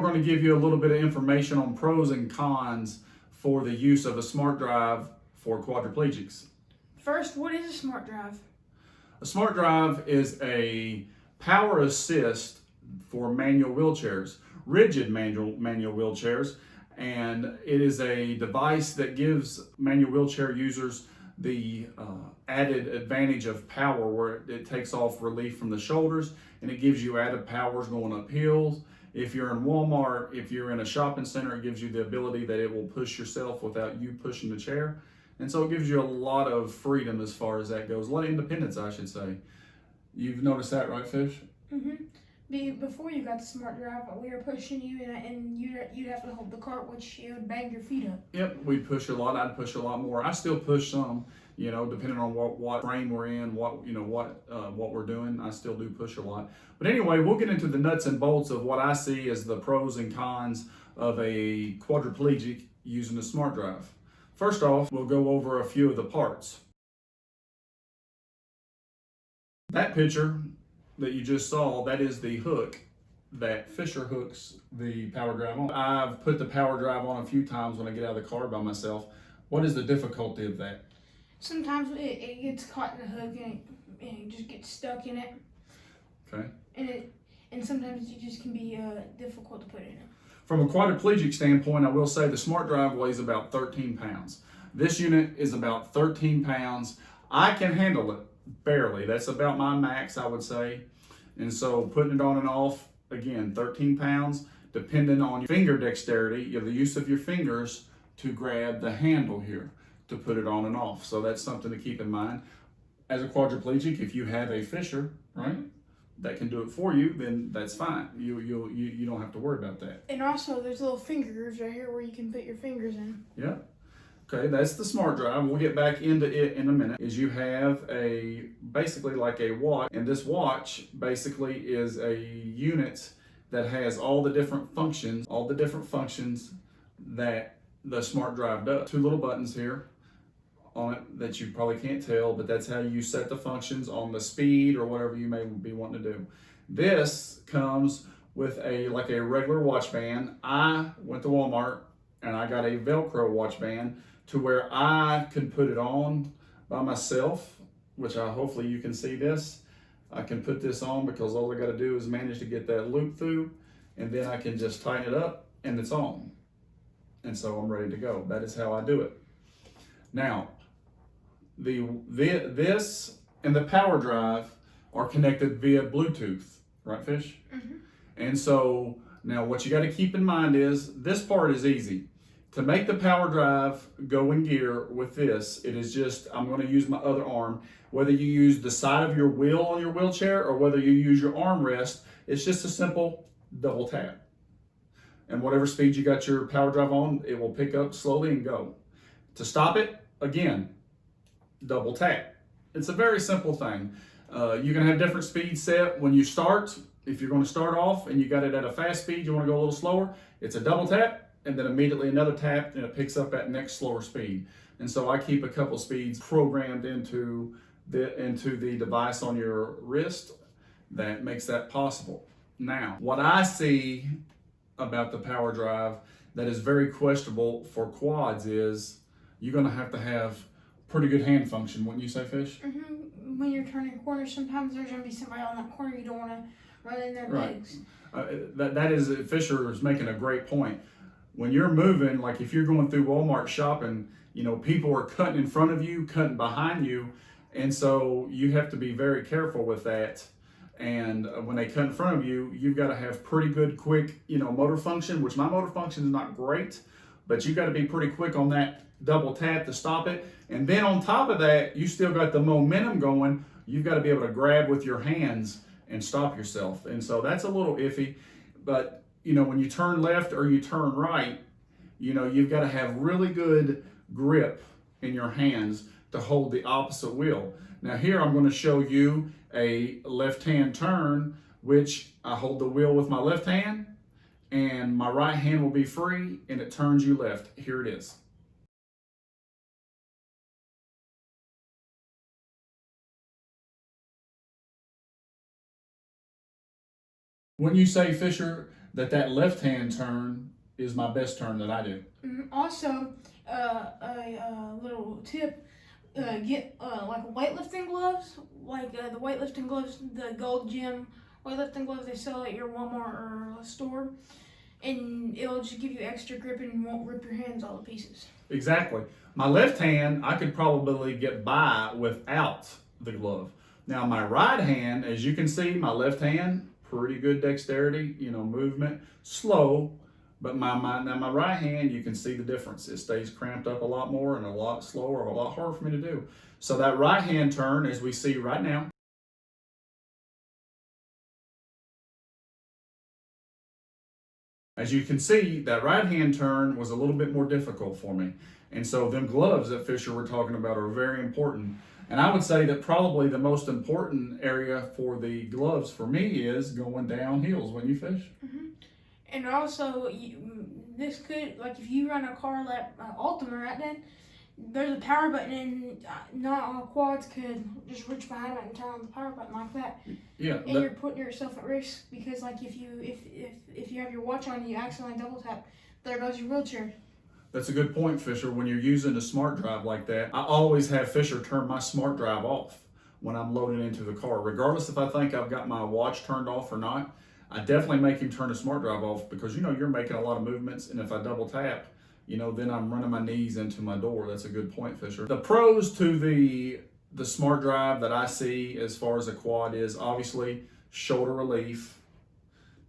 going to give you a little bit of information on pros and cons for the use of a Smartdrive for quadriplegics. First, what is a Smartdrive? A Smartdrive is a power assist for manual wheelchairs, rigid manual wheelchairs, and it is a device that gives manual wheelchair users the added advantage of power, where it takes off relief from the shoulders and it gives you added powers going up hills. If you're in Walmart, if you're in a shopping center, it gives you the ability that it will push yourself without you pushing the chair. And so it gives you a lot of freedom as far as that goes, a lot of independence, I should say. You've noticed that, right, Fish? Mm-hmm. Before you got the Smartdrive, we were pushing you, and you'd have to hold the cart, which you would bang your feet up. Yep, we'd push a lot. I'd push a lot more. I still push some, you know, depending on what frame we're in, what we're doing. I still do push a lot. But anyway, we'll get into the nuts and bolts of what I see as the pros and cons of a quadriplegic using a Smartdrive. First off, we'll go over a few of the parts. That picture that you just saw, that is the hook that Fisher hooks the power drive on. I've put the power drive on a few times when I get out of the car by myself. What is the difficulty of that? Sometimes it gets caught in the hook and it just gets stuck in it. Okay. And sometimes it just can be difficult to put it in. From a quadriplegic standpoint, I will say the Smartdrive weighs about 13 pounds. This unit is about 13 pounds. I can handle it barely. That's about my max, I would say. And so putting it on and off, again, 13 pounds, depending on your finger dexterity, you have the use of your fingers to grab the handle here to put it on and off. So that's something to keep in mind. As a quadriplegic, if you have a Fisher, right, that can do it for you, then that's fine. You don't have to worry about that. And also, there's little finger grooves right here where you can put your fingers in. Yeah. Okay, that's the Smartdrive. We'll get back into it in a minute. Is you have basically like a watch, and this watch basically is a unit that has all the different functions that the Smartdrive does. Two little buttons here on it that you probably can't tell, but that's how you set the functions on the speed or whatever you may be wanting to do. This comes with like a regular watch band. I went to Walmart and I got a Velcro watch band to where I can put it on by myself, which hopefully you can see this. I can put this on because all I got to do is manage to get that loop through, and then I can just tighten it up and it's on. And so I'm ready to go. That is how I do it. Now, this and the power drive are connected via Bluetooth, right, Fish? Mm-hmm. And so now what you got to keep in mind is this part is easy. To make the power drive go in gear with this, it is just, I'm going to use my other arm. Whether you use the side of your wheel on your wheelchair or whether you use your armrest, it's just a simple double tap. And whatever speed you got your power drive on, it will pick up slowly and go. To stop it, again, double tap. It's a very simple thing. You can have different speeds set when you start. If you're going to start off and you got it at a fast speed, you want to go a little slower, it's a double tap and then immediately another tap and it picks up at next slower speed. And so I keep a couple speeds programmed into the device on your wrist that makes that possible. Now, what I see about the power drive that is very questionable for quads is you're going to have pretty good hand function, wouldn't you say, Fish? Mm-hmm. When you're turning corners, sometimes there's going to be somebody on that corner you don't want to run in their legs. That is, Fisher is making a great point. When you're moving, like if you're going through Walmart shopping, you know, people are cutting in front of you, cutting behind you, and so you have to be very careful with that. And when they cut in front of you, you've got to have pretty good, quick, motor function, which my motor function is not great, but you got to be pretty quick on that double tap to stop it. And then on top of that, you still got the momentum going. You've got to be able to grab with your hands and stop yourself. And so that's a little iffy, but when you turn left or you turn right, you've got to have really good grip in your hands to hold the opposite wheel. Now here I'm going to show you a left-hand turn, which I hold the wheel with my left hand and my right hand will be free and it turns you left. Here it is. When you say, Fisher, that left-hand turn is my best turn that I do. Also, a little tip: get like weightlifting gloves, like the weightlifting gloves, the Gold Gym weightlifting gloves they sell at your Walmart or store, and it'll just give you extra grip and won't rip your hands all to pieces. Exactly. My left hand, I could probably get by without the glove. Now my right hand, as you can see, my left hand, pretty good dexterity, movement, slow, but my right hand, you can see the difference. It stays cramped up a lot more and a lot slower, a lot harder for me to do. So that right hand turn, as we see right now, as you can see, that right hand turn was a little bit more difficult for me. And so them gloves that Fisher were talking about are very important. And I would say that probably the most important area for the gloves for me is going down hills when you fish. And also, this could, like if you run a car lap Ultima right then, there's a power button, and not all quads could just reach behind it and turn on the power button like that. Yeah. And you're putting yourself at risk because, like, if you have your watch on and you accidentally double tap, there goes your wheelchair. That's a good point, Fisher. When you're using a Smartdrive like that, I always have Fisher turn my Smartdrive off when I'm loading into the car. Regardless if I think I've got my watch turned off or not, I definitely make him turn the Smartdrive off because, you're making a lot of movements, and if I double tap, then I'm running my knees into my door. That's a good point, Fisher. The pros to the Smartdrive that I see as far as a quad is obviously shoulder relief.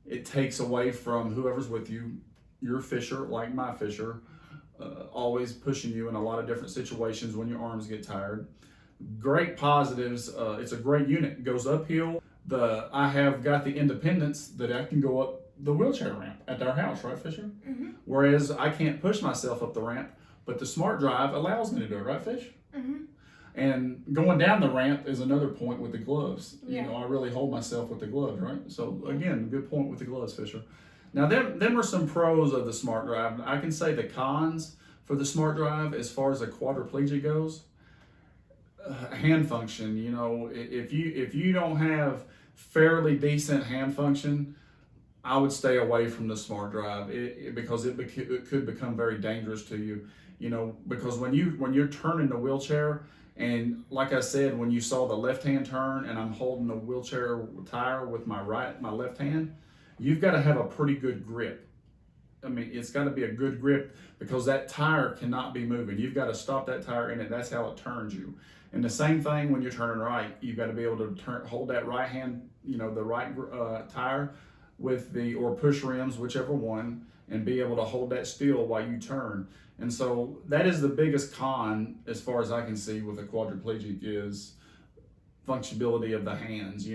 It takes away from whoever's with you, your fisher, like my fisher, always pushing you in a lot of different situations when your arms get tired. Great positives. It's a great unit. It goes uphill. I have got the independence that I can go up the wheelchair ramp at our house, right, Fisher? Whereas I can't push myself up the ramp, but the Smartdrive allows me to do it, right, Fish? And going down the ramp is another point with the gloves. Yeah. I really hold myself with the gloves, right? So again, good point with the gloves, Fisher. Now, them are some pros of the Smartdrive. I can say the cons for the Smartdrive as far as a quadriplegic goes. Hand function, if you don't have fairly decent hand function, I would stay away from the Smartdrive because it could become very dangerous to you. Because when you're turning the wheelchair, and like I said, when you saw the left hand turn and I'm holding the wheelchair tire with my left hand, you've got to have a pretty good grip. I mean, it's got to be a good grip because that tire cannot be moving. You've got to stop that tire in it. That's how it turns you. And the same thing when you're turning right, you've got to be able to hold that right hand, the right tire or push rims, whichever one, and be able to hold that still while you turn. And so that is the biggest con, as far as I can see, with a quadriplegic is functionality of the hands.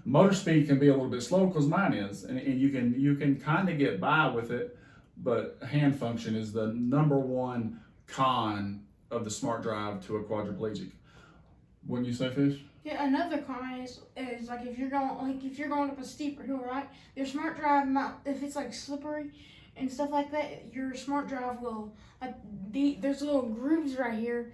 Motor speed can be a little bit slow because mine is, and you can kind of get by with it, but hand function is the number one con of the Smartdrive to a quadriplegic. Wouldn't you say, Fish? Yeah, another con is like if you're going up a steeper hill, right? Your Smartdrive, if it's like slippery and stuff like that, your Smartdrive will there's little grooves right here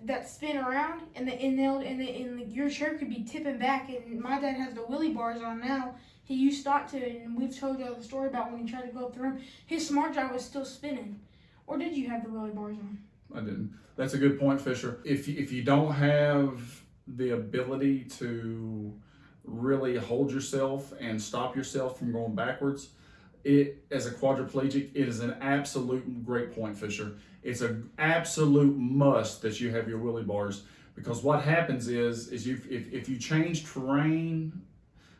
that spin around, and your chair could be tipping back. And my dad has the wheelie bars on now. He used not to, and we've told you the story about when he tried to go up the room. His Smartdrive was still spinning. Or did you have the wheelie bars on? I didn't. That's a good point, Fisher. If you don't have the ability to really hold yourself and stop yourself from going backwards, as a quadriplegic, it is an absolute great point, Fisher. It's an absolute must that you have your wheelie bars, because what happens is if you change terrain,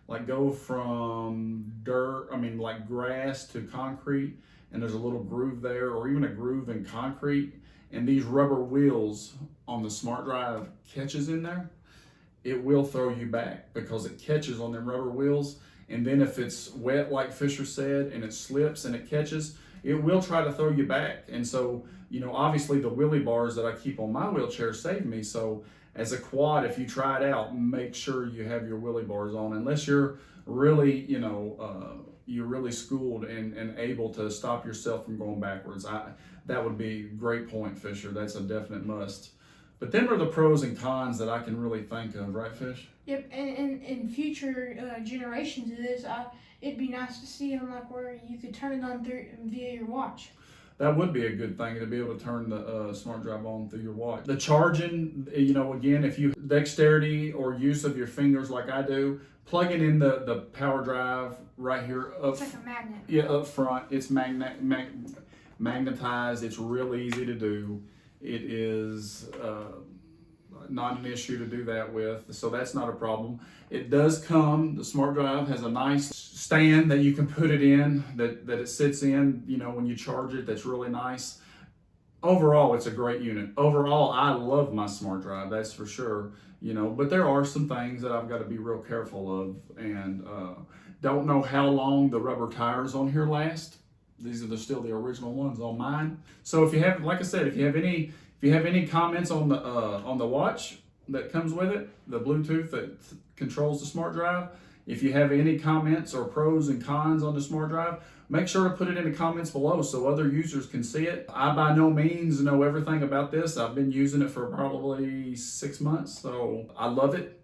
like go from like grass to concrete, and there's a little groove there, or even a groove in concrete, and these rubber wheels on the Smartdrive catches in there, it will throw you back because it catches on them rubber wheels. And then if it's wet, like Fisher said, and it slips and it catches, it will try to throw you back. And so, obviously the wheelie bars that I keep on my wheelchair save me. So as a quad, if you try it out, make sure you have your wheelie bars on, unless you're really, you're really schooled and able to stop yourself from going backwards. That would be a great point, Fisher. That's a definite must. But then are the pros and cons that I can really think of, right, Fish? Yep, and in future generations of this, it'd be nice to see them like where you could turn it on through via your watch. That would be a good thing to be able to turn the smart drive on through your watch. The charging, you know, again, if you dexterity or use of your fingers like I do, plugging in the power drive right here up. It's like a magnet. Yeah, up front. It's magnetized. It's real easy to do. It is not an issue to do that with, so that's not a problem. It does come, the smart drive has a nice stand that you can put it in, that it sits in, you know, when you charge it. That's really nice. Overall, it's a great unit. Overall, I love my smart drive, that's for sure, you know, but there are some things that I've got to be real careful of, and don't know how long the rubber tires on here last. These are still the original ones on mine. So if you have, like I said, if you have any comments on the watch that comes with it, the Bluetooth that controls the smart drive, if you have any comments or pros and cons on the smart drive, make sure to put it in the comments below so other users can see it. I by no means know everything about this. I've been using it for probably 6 months, so I love it.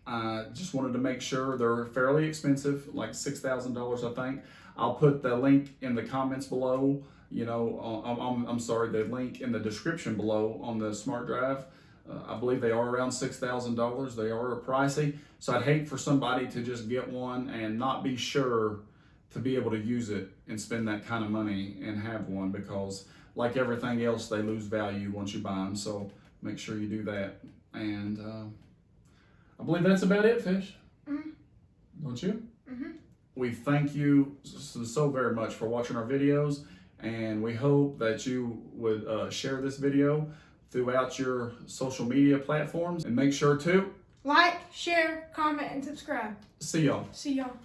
I just wanted to make sure. They're fairly expensive, like $6,000 I think. I'll put the link in the comments below, you know, I'm sorry, the link in the description below on the smart drive. I believe they are around $6,000. They are pricey. So I'd hate for somebody to just get one and not be sure to be able to use it and spend that kind of money and have one, because like everything else, they lose value once you buy them. So make sure you do that. And I believe that's about it, Fish. Mm-hmm. Don't you? Mm-hmm. We thank you so very much for watching our videos, and we hope that you would share this video throughout your social media platforms, and make sure to like, share, comment, and subscribe. see y'all. See y'all.